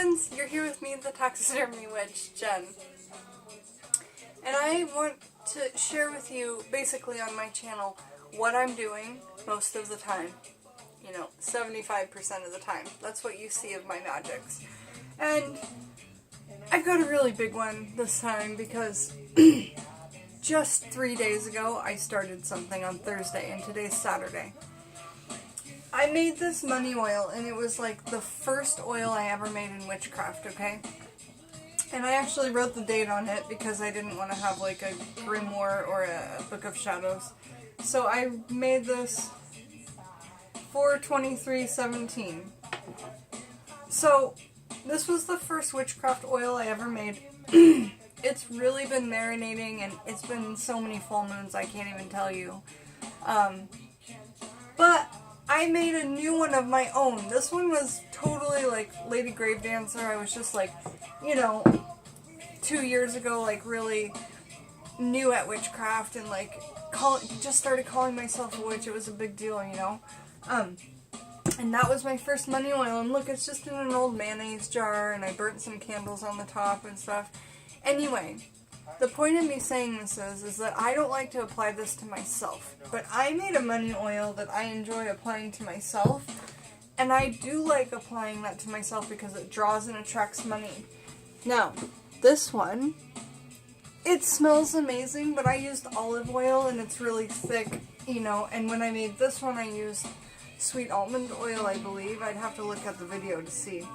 friends, you're here with me, the Taxidermy Witch, Jen. And I want to share with you, basically on my channel, what I'm doing most of the time. You know, 75% of the time. That's what you see of my magics. And I've got a really big one this time because just 3 days ago I started something on Thursday and today's Saturday. I made this money oil and it was like the first oil I ever made in witchcraft, okay? And I actually wrote the date on it because I didn't want to have like a grimoire or a book of shadows. So I made this 4/23/17. So this was the first witchcraft oil I ever made. It's really been marinating and it's been so many full moons I can't even tell you. But I made a new one of my own. This one was totally like Lady Gravedancer. I was just like, you know, 2 years ago, like really new at witchcraft and like just started calling myself a witch. It was a big deal, you know. And that was my first money oil. And look, it's just in an old mayonnaise jar and I burnt some candles on the top and stuff. Anyway, the point of me saying this is that I don't like to apply this to myself. But I made a money oil that I enjoy applying to myself. And I do like applying that to myself because it draws and attracts money. Now, this one, it smells amazing, but I used olive oil and it's really thick, you know. And when I made this one, I used sweet almond oil, I believe. I'd have to look at the video to see.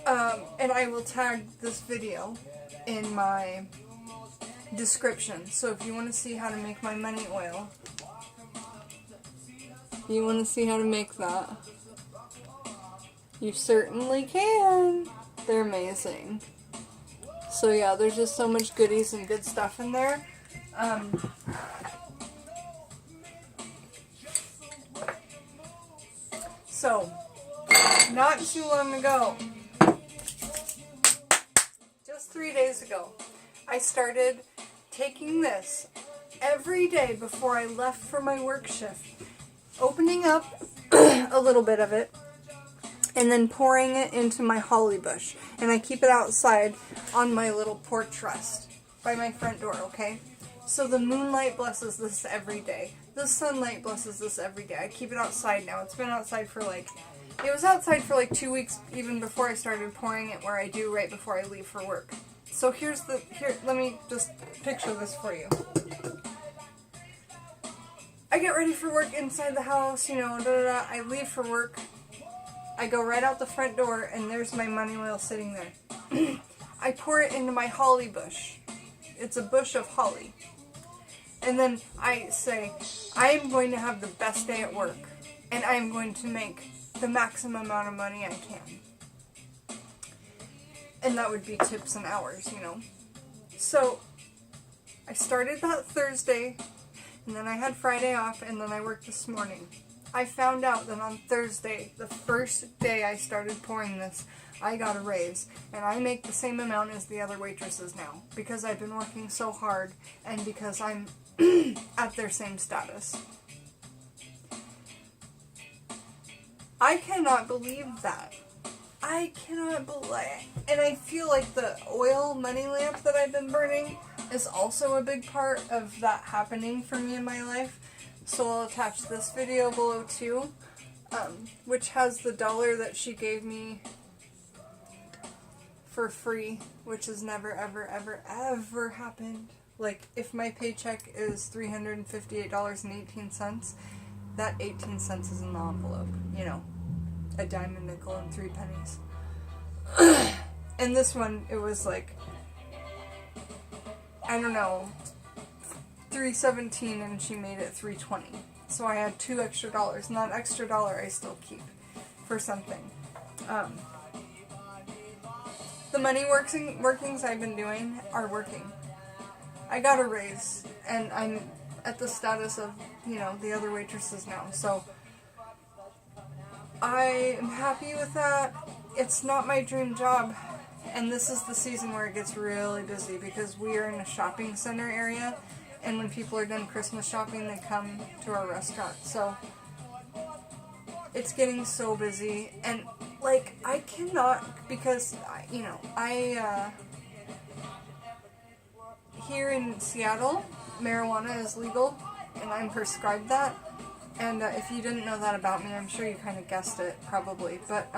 And I will tag this video in my description. So if you want to see how to make my money oil, you want to see how to make that, you certainly can. They're amazing. So yeah, there's just so much goodies and good stuff in there. So, not too long ago, just 3 days ago, I started taking this every day before I left for my work shift, opening up a little bit of it, and then pouring it into my holly bush. And I keep it outside on my little porch rest by my front door, okay? So the moonlight blesses this every day. The sunlight blesses this every day. I keep it outside now. It's been outside for like, it was outside for like 2 weeks even before I started pouring it, where I do right before I leave for work. So here, let me just picture this for you. I get ready for work inside the house, you know, I leave for work. I go right out the front door and there's my money oil sitting there. I pour it into my holly bush. It's a bush of holly. And then I say, I am going to have the best day at work. And I am going to make the maximum amount of money I can. And that would be tips and hours, you know. So, I started that Thursday. And then I had Friday off. And then I worked this morning. I found out that on Thursday, the first day I started pouring this, I got a raise. And I make the same amount as the other waitresses now. Because I've been working so hard and because I'm at their same status. I cannot believe that. I cannot believe. And I feel like the oil money lamp that I've been burning is also a big part of that happening for me in my life. So I'll attach this video below too, which has the $1 that she gave me for free, which has never, ever, ever, ever happened. Like, if my paycheck is $358.18, that 18 cents is in the envelope, you know, a dime, a nickel, and 3 pennies. And this one, it was like, I don't know, $3.17 and she made it $3.20. So I had $2 extra, and that extra $1 I still keep for something. The money workings I've been doing are working. I got a raise, and I'm at the status of, you know, the other waitresses now. So I am happy with that. It's not my dream job. And this is the season where it gets really busy because we are in a shopping center area. And when people are done Christmas shopping, they come to our restaurant. So it's getting so busy. And like, I cannot, because, you know, here in Seattle, marijuana is legal, and I'm prescribed that. And if you didn't know that about me, I'm sure you kind of guessed it, probably. But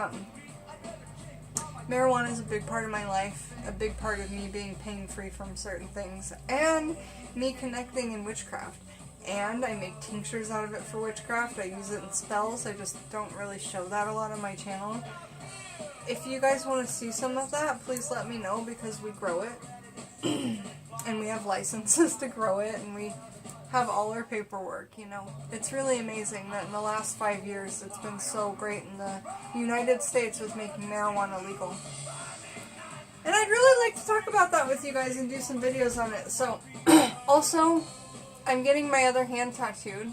marijuana is a big part of my life, a big part of me being pain-free from certain things, and me connecting in witchcraft. And I make tinctures out of it for witchcraft. I use it in spells. I just don't really show that a lot on my channel. If you guys want to see some of that, please let me know, because we grow it. And we have licenses to grow it, and we have all our paperwork, you know. It's really amazing that in the last 5 years it's been so great in the United States with making marijuana legal. And I'd really like to talk about that with you guys and do some videos on it. So, also, I'm getting my other hand tattooed.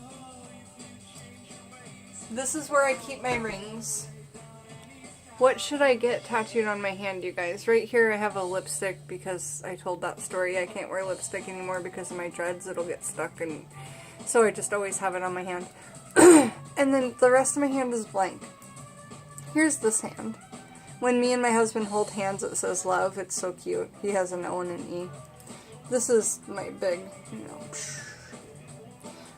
This is where I keep my rings. What should I get tattooed on my hand, you guys? Right here I have a lipstick, because I told that story. I can't wear lipstick anymore because of my dreads. It'll get stuck, and so I just always have it on my hand. And then the rest of my hand is blank. Here's this hand. When me and my husband hold hands, it says love. It's so cute. He has an O and an E. This is my big, you know.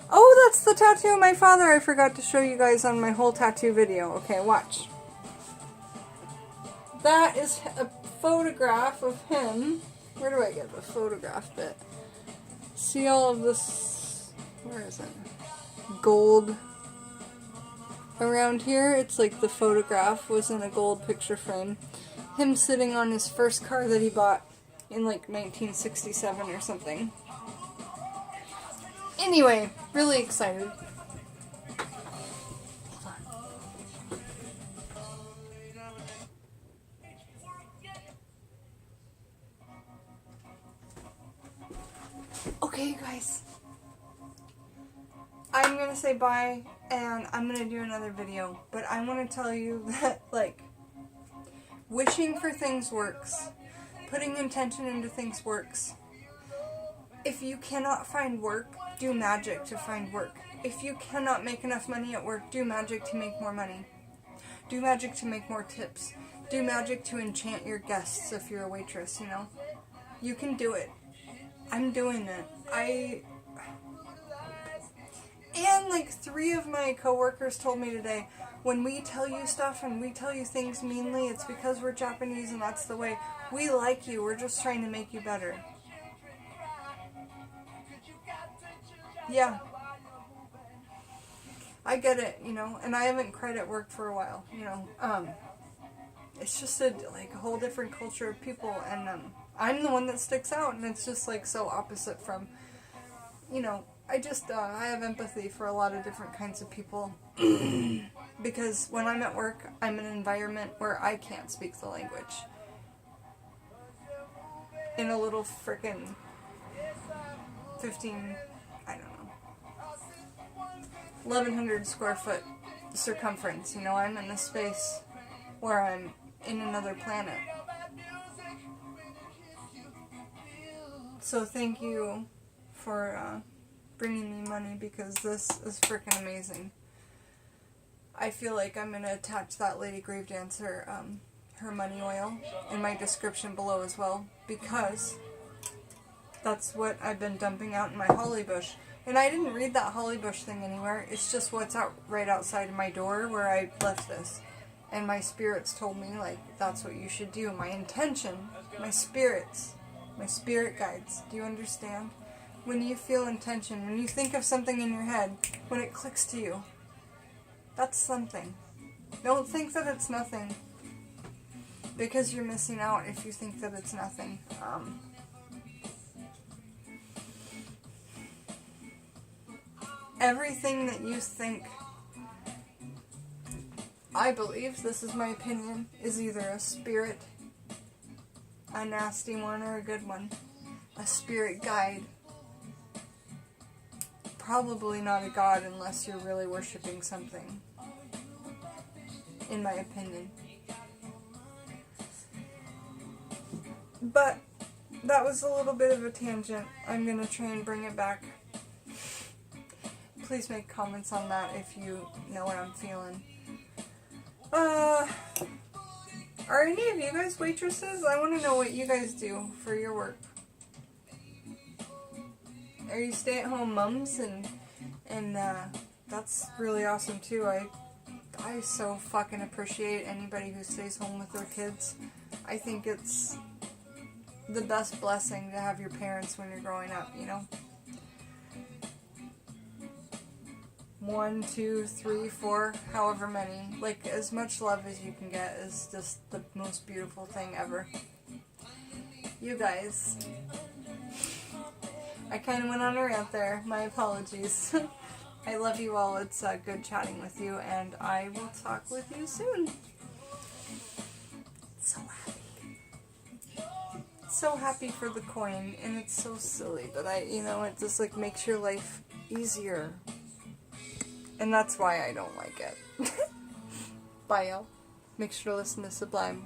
Oh, that's the tattoo of my father I forgot to show you guys on my whole tattoo video. Okay, watch. That is a photograph of him. Where do I get the photograph bit? See all of this, where is it? Gold around here. It's like the photograph was in a gold picture frame. Him sitting on his first car that he bought in like 1967 or something. Anyway, really excited. Okay, you guys, I'm gonna say bye, and I'm gonna do another video, but I want to tell you that, like, wishing for things works. Putting intention into things works. If you cannot find work, do magic to find work. If you cannot make enough money at work, do magic to make more money. Do magic to make more tips. Do magic to enchant your guests if you're a waitress, you know? You can do it. I'm doing it. And like 3 of my coworkers told me today, when we tell you stuff and we tell you things meanly, it's because we're Japanese and that's the way. We like you. We're just trying to make you better. Yeah. I get it, you know, and I haven't cried at work for a while, you know. It's just a whole different culture of people, and I'm the one that sticks out, and it's just like so opposite from, you know, I have empathy for a lot of different kinds of people, because when I'm at work, I'm in an environment where I can't speak the language. In a little frickin' 1,100 square foot circumference, you know, I'm in a space where I'm in another planet. So thank you for bringing me money, because this is freaking amazing. I feel like I'm going to attach that Lady Gravedancer, her money oil, in my description below as well, because that's what I've been dumping out in my holly bush. And I didn't read that holly bush thing anywhere. It's just what's out right outside of my door where I left this. And my spirits told me, like, that's what you should do. My intention, my spirits, my spirit guides. Do you understand? When you feel intention, when you think of something in your head, when it clicks to you, that's something. Don't think that it's nothing, because you're missing out if you think that it's nothing. Everything that you think, I believe, this is my opinion, is either a spirit, a nasty one, or a good one. A spirit guide. Probably not a god unless you're really worshipping something, in my opinion. But that was a little bit of a tangent. I'm going to try and bring it back. Please make comments on that if you know what I'm feeling. Are any of you guys waitresses? I want to know what you guys do for your work. Are you stay-at-home mums? And that's really awesome too. I so fucking appreciate anybody who stays home with their kids. I think it's the best blessing to have your parents when you're growing up, you know? 1, 2, 3, 4, however many. Like, as much love as you can get is just the most beautiful thing ever. You guys. I kind of went on a rant there. My apologies. I love you all. It's good chatting with you, and I will talk with you soon. So happy. So happy for the coin, and it's so silly, but it just like makes your life easier. And that's why I don't like it. Bye, y'all. Make sure to listen to Sublime.